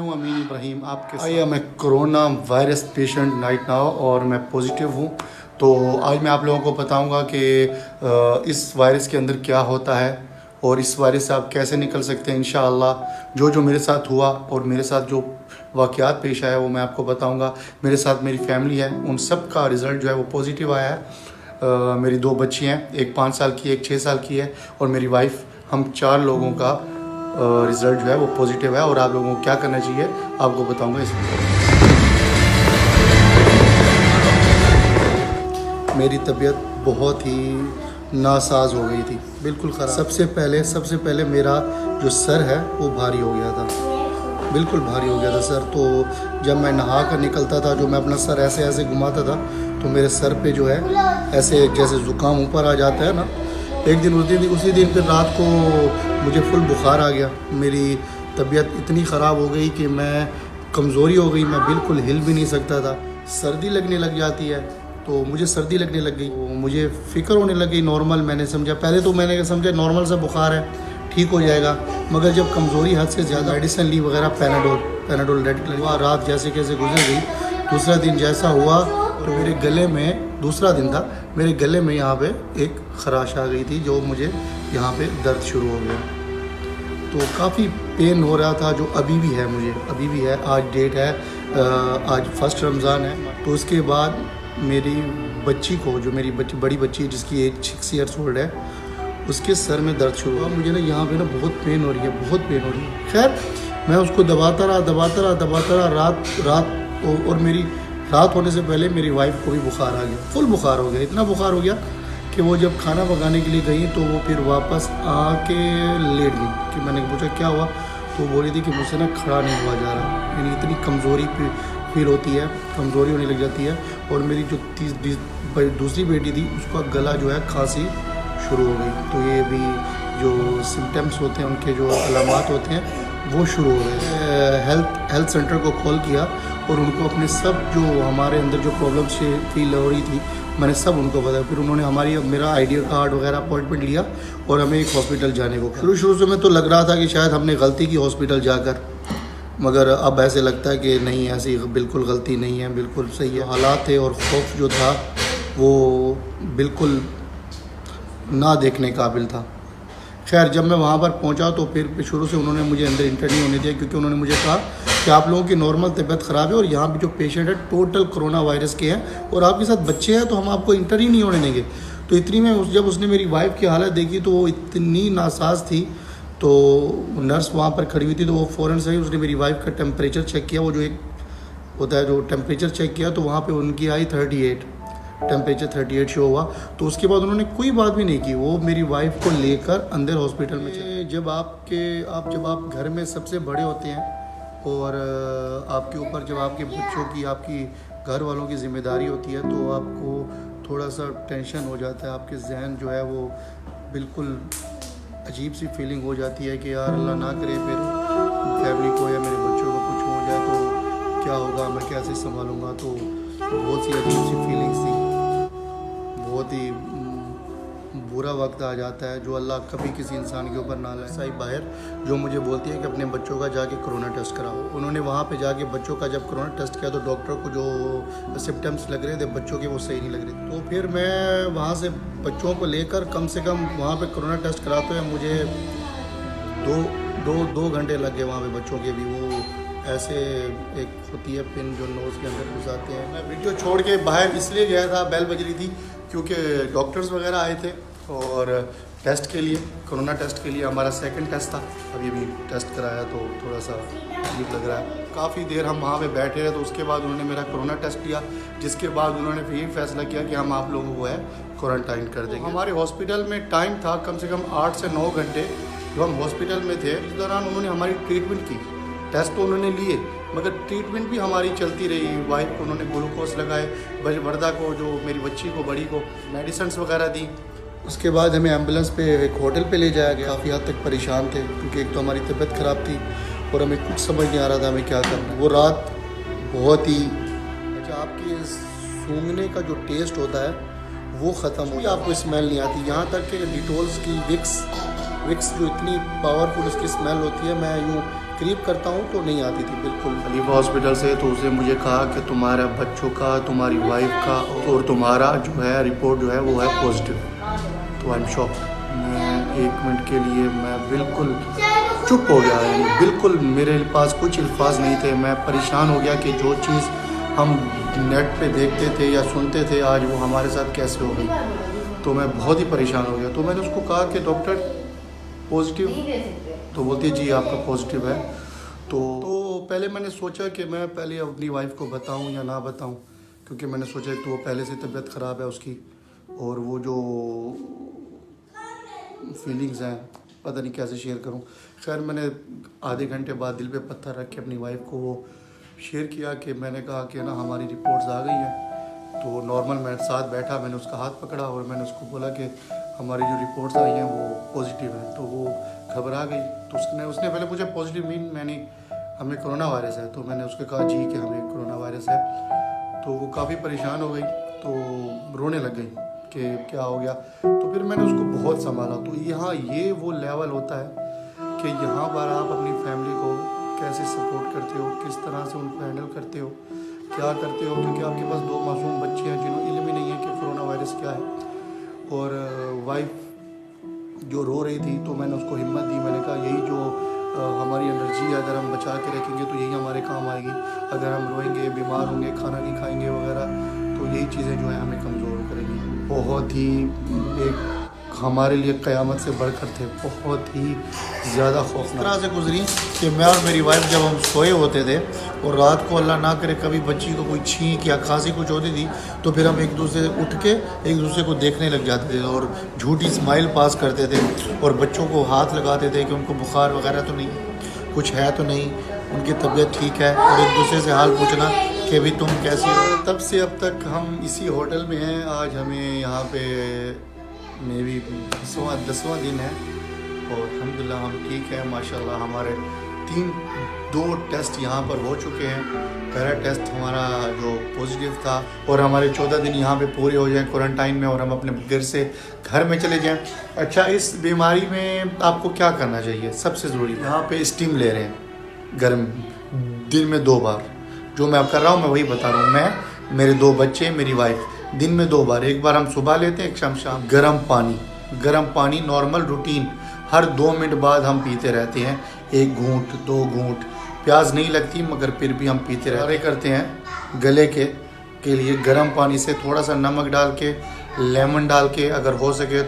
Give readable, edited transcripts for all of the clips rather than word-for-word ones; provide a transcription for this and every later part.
हूं अमीन इब्राहिम आपके साथ। I am a corona virus patient right now और मैं पॉजिटिव हूं। तो आज मैं आप लोगों को बताऊंगा कि इस वायरस के अंदर क्या होता है और इस वायरस से आप कैसे निकल सकते हैं इंशाअल्लाह। जो मेरे साथ हुआ और मेरे साथ जो वाक़यात पेश आया वो मैं आपको बताऊंगा। मेरे साथ मेरी फैमिली है, उन सब का रिज़ल्ट जो है वो पॉजिटिव आया है। मेरी 2 बच्ची हैं, एक 5 साल की है, एक 6 साल की है और मेरी वाइफ। हम 4 लोगों का रिज़ल्ट जो है वो पॉजिटिव है और आप लोगों को क्या करना चाहिए आपको बताऊंगा इसमें। मेरी तबीयत बहुत ही नासाज हो गई थी, बिल्कुल ख़राब। सबसे पहले मेरा जो सर है वो भारी हो गया था, बिल्कुल भारी हो गया था सर। तो जब मैं नहा कर निकलता था, जो मैं अपना सर ऐसे ऐसे घुमाता था तो मेरे सर पे जो है ऐसे जैसे ज़ुकाम ऊपर आ जाता है ना। एक दिन उसी दिन फिर रात को मुझे फुल बुखार आ गया। मेरी तबीयत इतनी ख़राब हो गई कि मैं कमज़ोरी हो गई, मैं बिल्कुल हिल भी नहीं सकता था। सर्दी लगने लग जाती है तो मुझे सर्दी लगने लग गई, तो मुझे फ़िक्र होने लग गई। नॉर्मल मैंने समझा, पहले तो मैंने समझा नॉर्मल सा बुखार है, ठीक हो जाएगा। मगर जब कमज़ोरी हद से ज़्यादा मेडिसिन ली वगैरह, पैनाडोल रेड हुआ, रात जैसे कैसे गुजर गई। दूसरा दिन जैसा हुआ तो मेरे गले में, दूसरा दिन था, मेरे गले में यहाँ पे एक खराश आ गई थी, जो मुझे यहाँ पे दर्द शुरू हो गया। तो काफ़ी पेन हो रहा था, जो अभी भी है, मुझे अभी भी है। आज डेट है, आज 1 रमज़ान है। तो उसके बाद मेरी बच्ची को, जो मेरी बड़ी बच्ची है जिसकी एज 6 ईयर्स ओल्ड है, उसके सर में दर्द शुरू हुआ। मुझे ना यहाँ पे ना बहुत पेन हो रही है, बहुत पेन हो रही है। खैर मैं उसको दबाता रहा रात और मेरी रात होने से पहले मेरी वाइफ को भी बुखार आ गया, फुल बुखार हो गया। इतना बुखार हो गया कि वो जब खाना पकाने के लिए गई तो वो फिर वापस आके लेट गई। कि मैंने पूछा क्या हुआ, तो वो बोली थी कि मुझसे ना खड़ा नहीं हुआ जा रहा। यानी इतनी कमज़ोरी फील होती है, कमज़ोरी होने लग जाती है। और मेरी जो दूसरी बेटी थी उसका गला जो है खांसी शुरू हो गई। तो ये भी जो सिम्टम्स होते हैं, उनके जो अलामात होते हैं वो शुरू हो गए। हेल्थ सेंटर को कॉल किया और उनको अपने सब जो हमारे अंदर जो प्रॉब्लम्स फील हो रही थी मैंने सब उनको बताया। फिर उन्होंने मेरा ID कार्ड वगैरह अपॉइंटमेंट लिया और हमें एक हॉस्पिटल जाने को कहा। शुरू से मैं तो लग रहा था कि शायद हमने गलती की हॉस्पिटल जाकर, मगर अब ऐसे लगता है कि नहीं, ऐसी बिल्कुल गलती नहीं है, बिल्कुल सही है। हालात थे और खौफ जो था वो बिल्कुल ना देखने काबिल था। खैर जब मैं वहाँ पर पहुँचा तो फिर शुरू से उन्होंने मुझे अंदर इंटर नहीं होने दिया, क्योंकि उन्होंने मुझे कहा कि आप लोगों की नॉर्मल तबीयत ख़राब है और यहाँ पे जो पेशेंट है टोटल कोरोना वायरस के हैं और आपके साथ बच्चे हैं, तो हम आपको इंटर ही नहीं होने देंगे। तो इतनी में जब उसने मेरी वाइफ की हालत देखी तो वो इतनी नासाज थी। तो नर्स वहाँ पर खड़ी हुई थी, तो वो फ़ौरन से ही उसने मेरी वाइफ का टेम्परेचर चेक किया। वो जो एक होता है जो टेम्परेचर चेक किया, तो वहाँ पर उनकी आई 38, टेम्परेचर 38 शो हुआ। तो उसके बाद उन्होंने कोई बात भी नहीं की, वो मेरी वाइफ को लेकर अंदर हॉस्पिटल में चले। जब आप घर में सबसे बड़े होते हैं और आपके ऊपर जब आपके बच्चों की, आपकी घर वालों की ज़िम्मेदारी होती है, तो आपको थोड़ा सा टेंशन हो जाता है। आपके जहन जो है वो बिल्कुल अजीब सी फीलिंग हो जाती है कि यार अल्लाह ना करे फिर फैमिली को या मेरे बच्चों को कुछ हो जाए तो क्या होगा, मैं कैसे संभालूँगा। तो बहुत सी अजीब सी फीलिंग्स थी, बहुत ही बुरा वक्त आ जाता है जो अल्लाह कभी किसी इंसान के ऊपर ना लाए। साई बाहर जो मुझे बोलती है कि अपने बच्चों का जाके कोरोना टेस्ट कराओ। उन्होंने वहाँ पे जाके बच्चों का जब कोरोना टेस्ट किया तो डॉक्टर को जो सिम्टम्स लग रहे थे बच्चों के वो सही नहीं लग रहे थे। तो फिर मैं वहाँ से बच्चों को लेकर कम से कम वहाँ पे कोरोना टेस्ट कराते हुए मुझे दो घंटे लग गए वहाँ पे बच्चों के भी। वो ऐसे एक होती है पिन जो नोज़ के अंदर घुसाते हैं। मैं वीडियो छोड़ के बाहर इसलिए गया था, बेल बज रही थी, क्योंकि डॉक्टर्स वगैरह आए थे और टेस्ट के लिए, कोरोना टेस्ट के लिए हमारा सेकंड टेस्ट था। अभी भी टेस्ट कराया तो थोड़ा सा अजीब लग रहा है। काफ़ी देर हम वहाँ पे बैठे रहे, तो उसके बाद उन्होंने मेरा कोरोना टेस्ट लिया, जिसके बाद उन्होंने फिर ये फैसला किया कि हम आप लोगों को है क्वारंटाइन कर देंगे। हमारे हॉस्पिटल में टाइम था कम से कम 8 से 9 घंटे जो हम हॉस्पिटल में थे। इस दौरान उन्होंने हमारी ट्रीटमेंट की, टेस्ट तो उन्होंने लिए मगर ट्रीटमेंट भी हमारी चलती रही। वाइफ को उन्होंने ग्लूकोज लगाए, वर्दा को, जो मेरी बच्ची को, बड़ी को मेडिसिन वगैरह दी। उसके बाद हमें एम्बुलेंस पे एक होटल पे ले जाया गया। काफ़ी हद तक परेशान थे क्योंकि एक तो हमारी तबीयत ख़राब थी और हमें कुछ समझ नहीं आ रहा था हमें क्या करना। वो रात बहुत ही अच्छा, आपकी सूंघने का जो टेस्ट होता है वो ख़त्म हो गया, आपको स्मेल नहीं आती। यहाँ तक कि डिटोल्स की विक्स जो इतनी पावरफुल उसकी स्मेल होती है, मैं यूँ करीब करता हूँ तो नहीं आती थी बिल्कुल। खलीफा हॉस्पिटल से तो उसने मुझे कहा कि तुम्हारा बच्चों का, तुम्हारी वाइफ का और तुम्हारा जो है रिपोर्ट जो है वो है पॉजिटिव। तो आई एम शॉक। मैं 1 मिनट के लिए मैं बिल्कुल चुप हो गया, यानी बिल्कुल मेरे पास कुछ अल्फाज नहीं थे। मैं परेशान हो गया कि जो चीज़ हम नेट पे देखते थे या सुनते थे आज वो हमारे साथ कैसे हो गई। तो मैं बहुत ही परेशान हो गया। तो मैंने उसको कहा कि डॉक्टर पॉजिटिव, तो बोलती है जी आपका पॉजिटिव है। तो पहले मैंने सोचा कि मैं पहले अपनी वाइफ को बताऊं या ना बताऊं, क्योंकि मैंने सोचा कि वो पहले से तबीयत ख़राब है उसकी, और वो जो फीलिंग्स हैं पता नहीं कैसे शेयर करूं। खैर मैंने आधे घंटे बाद दिल पे पत्थर रख के अपनी वाइफ को वो शेयर किया कि मैंने कहा कि ना हमारी रिपोर्ट्स आ गई हैं। तो नॉर्मल मैं साथ बैठा, मैंने उसका हाथ पकड़ा और मैंने उसको बोला कि हमारी जो रिपोर्ट्स आई हैं वो पॉजिटिव है। तो वो घबरा गई। तो उसने पहले मुझे पॉजिटिव मीन हमें कोरोना वायरस है। तो मैंने उसको कहा जी कि हमें कोरोना वायरस है। तो वो काफ़ी परेशान हो गई, तो रोने लग गई कि क्या हो गया। तो फिर मैंने उसको बहुत संभाला। तो यहाँ ये वो लेवल होता है कि यहाँ पर आप अपनी फैमिली को कैसे सपोर्ट करते हो, किस तरह से उनको हैंडल करते हो, क्या करते हो, क्योंकि आपके पास 2 मासूम बच्चे हैं जिन्होंने इल्म ही नहीं है कि कोरोना वायरस क्या है। और वाइफ जो रो रही थी तो मैंने उसको हिम्मत दी। मैंने कहा यही जो हमारी एनर्जी है अगर हम बचा के रखेंगे तो यही हमारे काम आएगी। अगर हम रोएंगे, बीमार होंगे, खाना नहीं खाएंगे वगैरह, तो यही चीज़ें जो है हमें कमज़ोर करेंगी। बहुत ही एक हमारे लिए क़यामत से बढ़कर थे, बहुत ही ज़्यादा खौफनाक तरह से गुजरी कि मैं और मेरी वाइफ जब हम सोए होते थे और रात को अल्लाह ना करे कभी बच्ची को कोई छींक या खांसी कुछ होती थी तो फिर हम एक दूसरे से उठ के एक दूसरे को देखने लग जाते थे और झूठी स्माइल पास करते थे और बच्चों को हाथ लगाते थे कि उनको बुखार वगैरह तो नहीं, कुछ है तो नहीं, उनकी तबीयत ठीक है, और एक दूसरे से हाल पूछना कि भी तुम कैसी हो। तब से अब तक हम इसी होटल में हैं। आज हमें यहाँ पे मे भी 10वां दिन है और अल्हम्दुलिल्लाह हम ठीक है माशाल्लाह। हमारे 2 टेस्ट यहाँ पर हो चुके हैं। पहला टेस्ट हमारा जो पॉजिटिव था और हमारे 14 दिन यहाँ पे पूरे हो जाएं क्वारंटाइन में और हम अपने घर से घर में चले जाएं। अच्छा, इस बीमारी में आपको क्या करना चाहिए? सबसे ज़रूरी यहाँ पे स्टीम ले रहे हैं गर्म, दिन में 2 बार। जो मैं अब कर रहा हूँ मैं वही बता रहा हूँ। मैं, मेरे 2 बच्चे, मेरी वाइफ, दिन में 2 बार, एक बार हम सुबह लेते हैं, एक शाम। गर्म पानी नॉर्मल रूटीन हर 2 मिनट बाद हम पीते रहते हैं, 1 घूंट 2 घूंट। प्यास नहीं लगती मगर फिर भी हम पीते रहते करते हैं। गले के लिए गर्म पानी से थोड़ा सा नमक डाल के, लेमन डाल के, अगर हो सके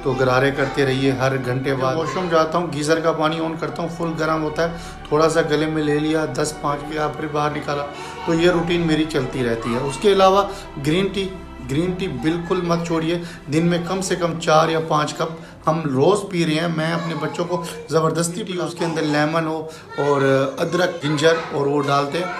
तो गरारे करते रहिए हर घंटे बाद। वॉशरूम जाता हूँ, गीज़र का पानी ऑन करता हूँ, फुल गर्म होता है, थोड़ा सा गले में ले लिया, 10-5 किया, फिर बाहर निकाला। तो ये रूटीन मेरी चलती रहती है। उसके अलावा ग्रीन टी बिल्कुल मत छोड़िए। दिन में कम से कम 4 या 5 कप हम रोज़ पी रहे हैं। मैं अपने बच्चों को ज़बरदस्ती पी, उसके अंदर लेमन हो और अदरक, जिंजर और वो डालते हैं,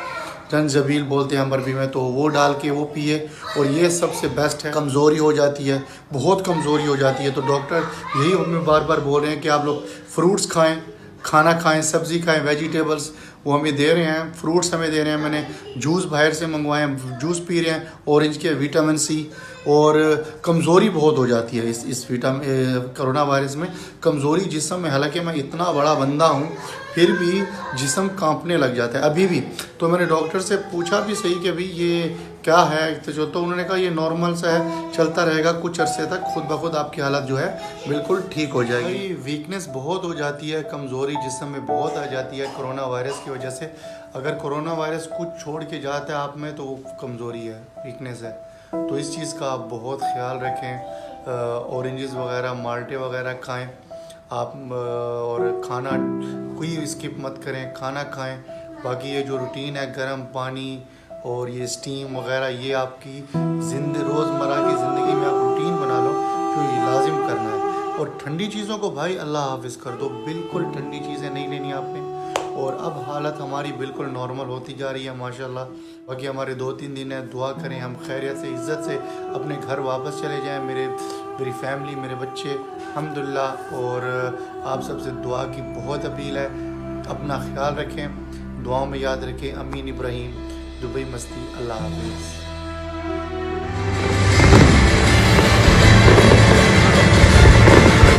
जंजबील बोलते हैं हम अरबी में, तो वो डाल के वो पिए। और ये सबसे बेस्ट है। कमज़ोरी हो जाती है, बहुत कमज़ोरी हो जाती है, तो डॉक्टर यही हमें बार बार बोल रहे हैं कि आप लोग फ्रूट्स खाएं, खाना खाएं, सब्ज़ी खाएं, वेजिटेबल्स वो हमें दे रहे हैं, फ्रूट्स हमें दे रहे हैं। मैंने जूस बाहर से मंगवाए हैं, जूस पी रहे हैं ऑरेंज के, विटामिन सी। और कमज़ोरी बहुत हो जाती है इस कोरोना वायरस में, कमज़ोरी जिस्म में। हालांकि मैं इतना बड़ा बंदा हूँ फिर भी जिस्म कांपने लग जाता है अभी भी। तो मैंने डॉक्टर से पूछा भी सही कि भाई ये क्या है, तो उन्होंने कहा ये नॉर्मल सा है, चलता रहेगा कुछ अरसे तक, खुद ब खुद आपकी हालत जो है बिल्कुल ठीक हो जाएगी। वीकनेस बहुत हो जाती है, कमज़ोरी जिस्म में बहुत आ जाती है कोरोना वायरस की वजह से। अगर कोरोना वायरस कुछ छोड़ के जाता है आप में तो वो कमज़ोरी है, वीकनेस है। तो इस चीज़ का आप बहुत ख्याल रखें। ऑरेंजेस वगैरह, माल्टे वगैरह खाएं आप, और खाना कोई स्किप मत करें, खाना खाएं। बाकी ये जो रूटीन है, गर्म पानी और ये स्टीम वगैरह, ये आपकी रोज़मर्रा की ज़िंदगी में आप रूटीन बना लो, जो ये लाजिम करना है। और ठंडी चीज़ों को भाई अल्लाह हाफिज़ कर दो, बिल्कुल ठंडी चीज़ें नहीं लेनी आपने। और अब हालत हमारी बिल्कुल नॉर्मल होती जा रही है माशाल्लाह। बाकी हमारे 2-3 दिन है, दुआ करें हम खैरियत से, इज़्ज़त से अपने घर वापस चले जाएं, मेरी फैमिली, मेरे बच्चे, अल्हम्दुलिल्लाह। और आप सबसे दुआ की बहुत अपील है। अपना ख्याल रखें, दुआओं में याद रखें। अमीन इब्राहिम, दुबई मस्ती। अल्लाह हाफिज़।